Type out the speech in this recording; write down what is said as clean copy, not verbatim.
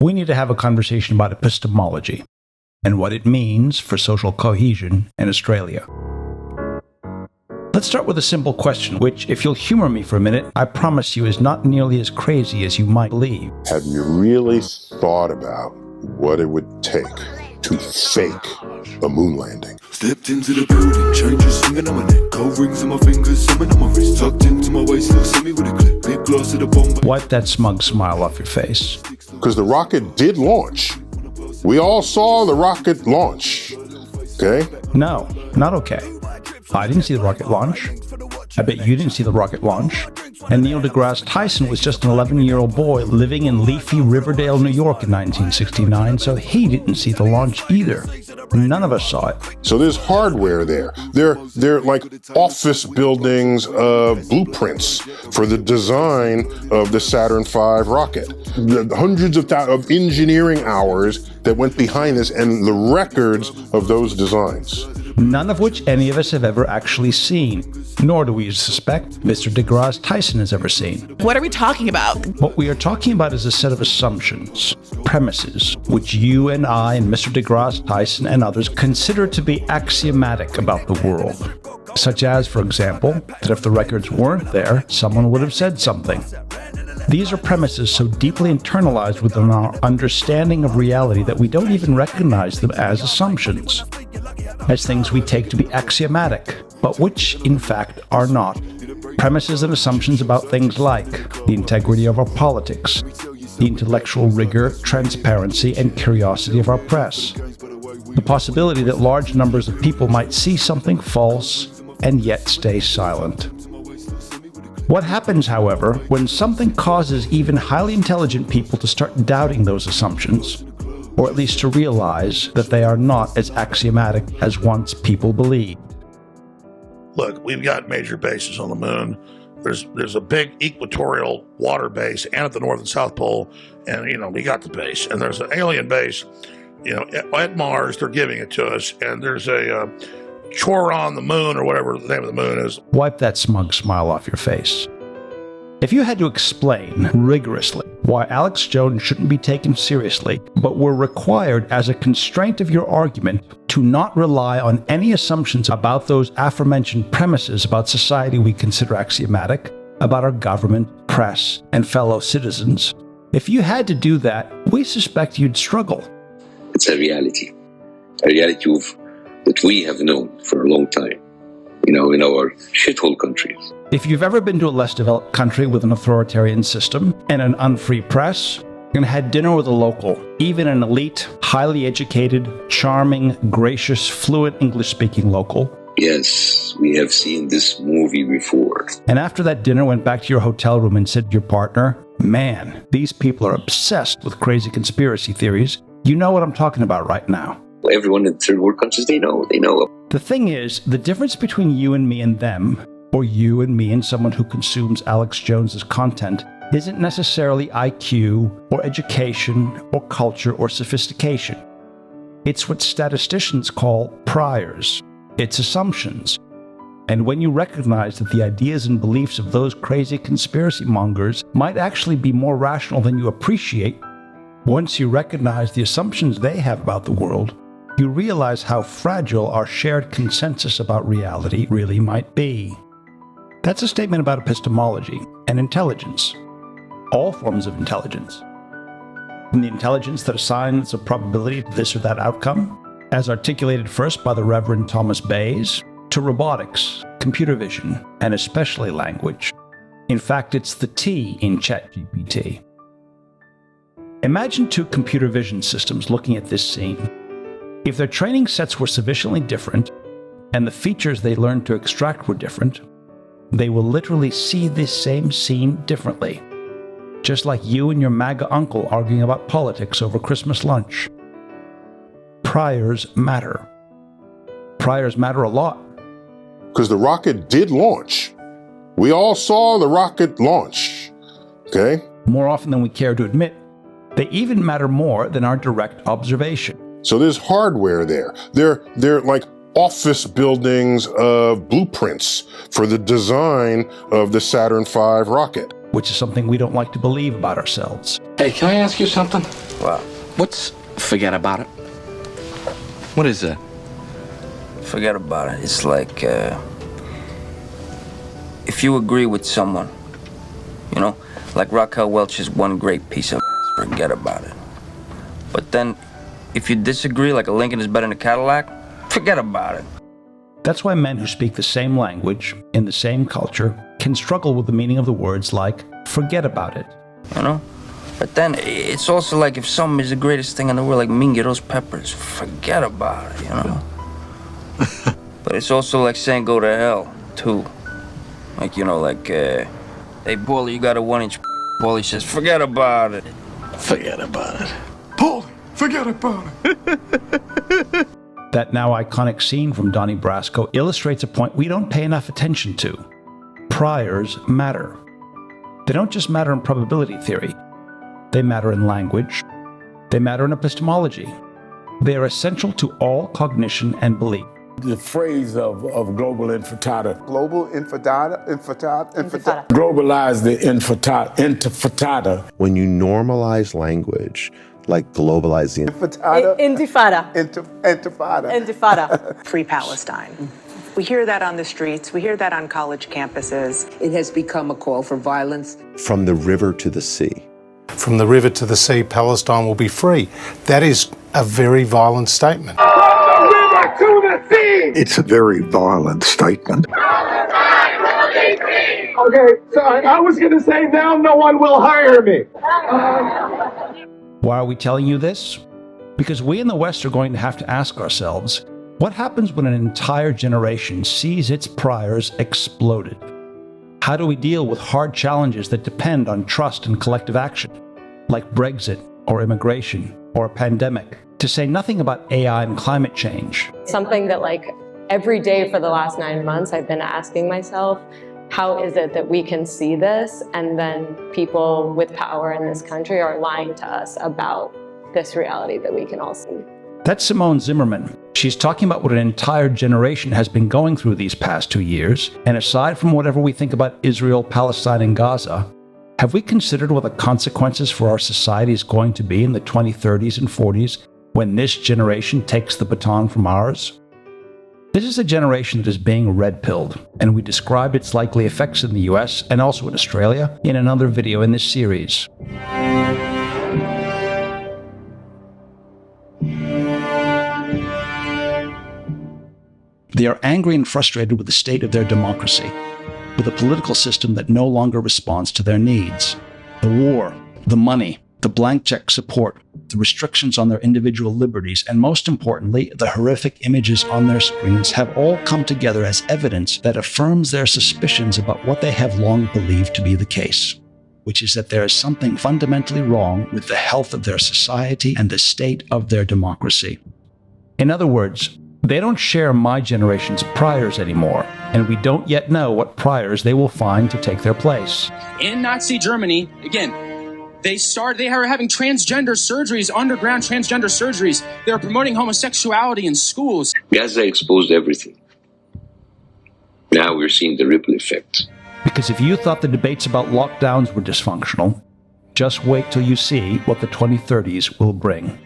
we need to have a conversation about epistemology and what it means for social cohesion in Australia. Let's start with a simple question, which, if you'll humor me for a minute, I promise you is not nearly as crazy as you might believe. Have you really thought about what it would take to fake a moon landing? Stepped into the building, changes singing on my neck, cold rings on my fingers, something on my wrist, tucked into my waist, look, see me with a clip, big glass of the bomb. Wipe that smug smile off your face. Because the rocket did launch. We all saw the rocket launch. Okay? No, not okay. I didn't see the rocket launch. I bet you didn't see the rocket launch. And Neil deGrasse Tyson was just an 11-year-old boy living in leafy Riverdale, New York in 1969, so he didn't see the launch either. None of us saw it. So there's hardware there. They're like office buildings, blueprints for the design of the Saturn V rocket. The hundreds of engineering hours that went behind this and the records of those designs. None of which any of us have ever actually seen, nor do we suspect Mr. deGrasse Tyson has ever seen. What are we talking about? What we are talking about is a set of assumptions, premises, which you and I and Mr. deGrasse Tyson and others consider to be axiomatic about the world. Such as, for example, that if the records weren't there, someone would have said something. These are premises so deeply internalized within our understanding of reality that we don't even recognize them as assumptions, as things we take to be axiomatic, but which, in fact, are not. Premises and assumptions about things like the integrity of our politics, the intellectual rigor, transparency, and curiosity of our press, the possibility that large numbers of people might see something false and yet stay silent. What happens, however, when something causes even highly intelligent people to start doubting those assumptions, or at least to realize that they are not as axiomatic as once people believed? Look, we've got major bases on the moon. There's a big equatorial water base and at the North and South Pole, and, we got the base. And there's an alien base, at Mars, they're giving it to us, and there's a chore on the moon, or whatever the name of the moon is. Wipe that smug smile off your face. If you had to explain rigorously why Alex Jones shouldn't be taken seriously, but were required as a constraint of your argument to not rely on any assumptions about those aforementioned premises about society we consider axiomatic, about our government, press, and fellow citizens, if you had to do that, we suspect you'd struggle. It's a reality that we have known for a long time, in our shithole countries. If you've ever been to a less developed country with an authoritarian system and an unfree press, you're going to have dinner with a local, even an elite, highly educated, charming, gracious, fluent English-speaking local. Yes, we have seen this movie before. And after that dinner, went back to your hotel room and said to your partner, "Man, these people are obsessed with crazy conspiracy theories. You know what I'm talking about right now." Everyone in third world countries, they know. The thing is, the difference between you and me and them, or you and me and someone who consumes Alex Jones's content, isn't necessarily IQ, or education, or culture, or sophistication. It's what statisticians call priors. It's assumptions. And when you recognize that the ideas and beliefs of those crazy conspiracy mongers might actually be more rational than you appreciate, once you recognize the assumptions they have about the world, you realize how fragile our shared consensus about reality really might be. That's a statement about epistemology and intelligence. All forms of intelligence. From the intelligence that assigns a probability to this or that outcome, as articulated first by the Reverend Thomas Bayes, to robotics, computer vision, and especially language. In fact, it's the T in ChatGPT. Imagine two computer vision systems looking at this scene. If their training sets were sufficiently different, and the features they learned to extract were different, they will literally see this same scene differently. Just like you and your MAGA uncle arguing about politics over Christmas lunch. Priors matter. Priors matter a lot. Because the rocket did launch. We all saw the rocket launch. Okay? More often than we care to admit, they even matter more than our direct observation. So there's hardware there. They're like office buildings, blueprints for the design of the Saturn V rocket. which is something we don't like to believe about ourselves. Hey, can I ask you something? Well, What's forget about it? What is that? forget about it. It's like, if you agree with someone, you know, like Raquel Welch's one great piece of forget about it. But then, if you disagree, like a Lincoln is better than a Cadillac, forget about it. That's why men who speak the same language, in the same culture, can struggle with the meaning of the words like, forget about it. You know? But then, it's also like if something is the greatest thing in the world, like Mingitos peppers, forget about it, you know? But it's also like saying go to hell, too. Like, you know, like, hey, Paulie, you got a 1-inch Paulie says, forget about it. Forget about it. Paul, forget about it. That now iconic scene from Donnie Brasco illustrates a point we don't pay enough attention to. Priors matter. They don't just matter in probability theory. They matter in language. They matter in epistemology. They are essential to all cognition and belief. The phrase of global intifada. Global intifada. Globalize the intifada. When you normalize language, like globalize the Intifada. Free Palestine. We hear that on the streets. We hear that on college campuses. It has become a call for violence. from the river to the sea. From the river to the sea, Palestine will be free. That is a very violent statement. It's a very violent statement. Okay, so I was going to say now no one will hire me. Why are we telling you this? Because we in the West are going to have to ask ourselves, what happens when an entire generation sees its priors exploded? How do we deal with hard challenges that depend on trust and collective action, like Brexit or immigration or a pandemic, to say nothing about AI and climate change? Something that every day for the last 9 months I've been asking myself, how is it that we can see this and then people with power in this country are lying to us about this reality that we can all see? That's Simone Zimmerman. She's talking about what an entire generation has been going through these past 2 years, and aside from whatever we think about Israel, Palestine, and Gaza, have we considered what the consequences for our society is going to be in the 2030s and 40s when this generation takes the baton from ours? This is a generation that is being red-pilled, and we described its likely effects in the US and also in Australia in another video in this series. They are angry and frustrated with the state of their democracy, with a political system that no longer responds to their needs. The war, the money, the blank check support, the restrictions on their individual liberties, and most importantly, the horrific images on their screens have all come together as evidence that affirms their suspicions about what they have long believed to be the case, which is that there is something fundamentally wrong with the health of their society and the state of their democracy. In other words, they don't share my generation's priors anymore, and we don't yet know what priors they will find to take their place. In Nazi Germany, again, they are having transgender surgeries, underground transgender surgeries. They're promoting homosexuality in schools. Gaza exposed everything. Now we're seeing the ripple effect. Because if you thought the debates about lockdowns were dysfunctional, just wait till you see what the 2030s will bring.